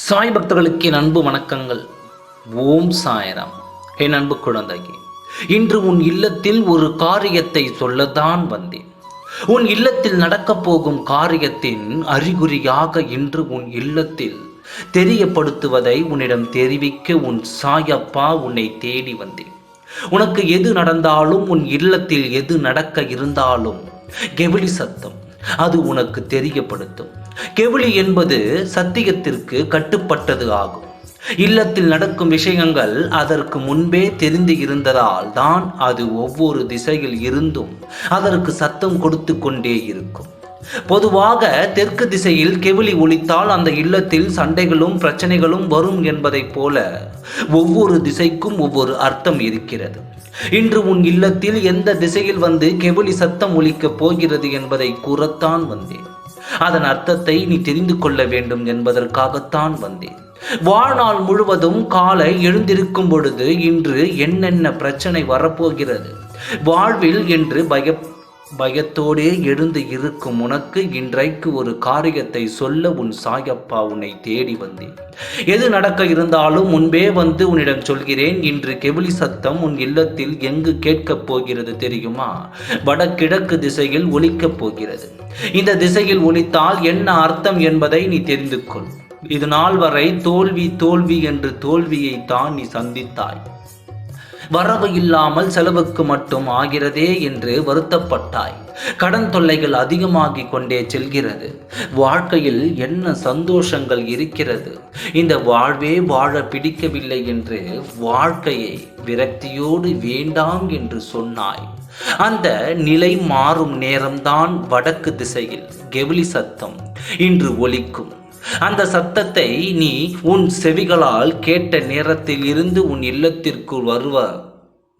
சாய் பக்தர்களுக்கு என் அன்பு வணக்கங்கள். ஓம் சாய்ராம். என் அன்பு குழந்தையே, இன்று உன் இல்லத்தில் ஒரு காரியத்தை சொல்லத்தான் வந்தேன். உன் இல்லத்தில் நடக்கப் போகும் காரியத்தின் அறிகுறியாக இன்று உன் இல்லத்தில் தெரியப்படுத்துவதை உன்னிடம் தெரிவிக்க உன் சாயப்பா உன்னை தேடி வந்தேன். உனக்கு எது நடந்தாலும், உன் இல்லத்தில் எது நடக்க இருந்தாலும் கெவிலி சத்தம் அது உனக்கு தெரியப்படுத்தும். கெவிலி என்பது சத்தியத்திற்கு கட்டுப்பட்டது ஆகும். இல்லத்தில் நடக்கும் விஷயங்கள் அதற்கு முன்பே தெரிந்து இருந்ததால் தான் அது ஒவ்வொரு திசையில் இருந்தும் அதற்கு சத்தம் கொடுத்து கொண்டே இருக்கும். பொதுவாக தெற்கு திசையில் கெவிலி ஒலித்தால் அந்த இல்லத்தில் சண்டைகளும் பிரச்சனைகளும் வரும் என்பதைப் போல ஒவ்வொரு திசைக்கும் ஒவ்வொரு அர்த்தம் இருக்கிறது. இன்று உன் இல்லத்தில் எந்த திசையில் வந்து கெவிலி சத்தம் ஒலிக்கப் போகிறது என்பதை கூறத்தான் வந்தேன். அதன் அர்த்தத்தை நீ தெரிந்து கொள்ள வேண்டும் என்பதற்காகத்தான் வந்தேன். வாழ்நாள் முழுவதும் காலை எழுந்திருக்கும் பொழுது இன்று என்னென்ன பிரச்சனை வரப்போகிறது வாழ்வில் என்று பயத்தோடே எழுந்து இருக்கும் உனக்கு இன்றைக்கு ஒரு காரியத்தை சொல்ல உன் சாயப்பா உன்னை தேடி வந்தேன். எது நடக்க இருந்தாலும் முன்பே வந்து உன்னிடம் சொல்கிறேன். இன்று கெவிலி சத்தம் உன் இல்லத்தில் எங்கு கேட்கப் போகிறது தெரியுமா? வடகிழக்கு திசையில் ஒலிக்கப் போகிறது. இந்த திசையில் ஒலித்தால் என்ன அர்த்தம் என்பதை நீ தெரிந்து கொள். இது நாள் வரை தோல்வி தோல்வி என்று தோல்வியை தான் நீ சந்தித்தாய். வரவு இல்லாமல் செலவுக்கு மட்டும் ஆகிறதே என்று வருத்தப்பட்டாய். கடன் தொல்லைகள் அதிகமாகிக் கொண்டே செல்கிறது. வாழ்க்கையில் என்ன சந்தோஷங்கள் இருக்கிறது, இந்த வாழ்வே வாழ பிடிக்கவில்லை என்று வாழ்க்கையை விரக்தியோடு வேண்டாம் என்று சொன்னாய். அந்த நிலை மாறும் நேரம்தான் வடக்கு திசையில் கெவிலி சத்தம் இன்று ஒலிக்கும். அந்த சத்தத்தை நீ உன் செவிகளால் கேட்ட நேரத்தில் இருந்து உன் இல்லத்திற்குள்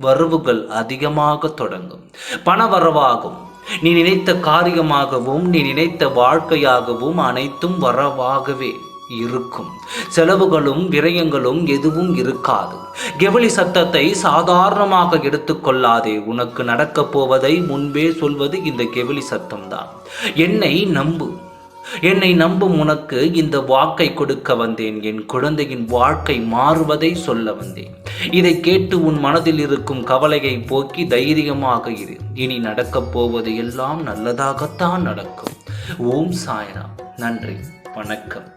வரவுகள் அதிகமாக தொடங்கும். பணவரவாகும். நீ நினைத்த காரியமாகவும் நீ நினைத்த வாழ்க்கையாகவும் அனைத்தும் வரவாகவே இருக்கும். செலவுகளும் விரயங்களும் எதுவும் இருக்காது. கெவிலி சத்தத்தை சாதாரணமாக எடுத்துக்கொள்ளாதே. உனக்கு நடக்கப் போவதை முன்பே சொல்வது இந்த கெவிலி சத்தம்தான். என்னை நம்பும் உனக்கு இந்த வாக்கை கொடுக்க வந்தேன். என் குழந்தையின் வாழ்க்கை மாறுவதை சொல்ல வந்தேன். இதை கேட்டு உன் மனதில் இருக்கும் கவலையை போக்கி தைரியமாக இரு. இனி நடக்கப் போவது எல்லாம் நல்லதாகத்தான் நடக்கும். ஓம் சாய்ராம். நன்றி, வணக்கம்.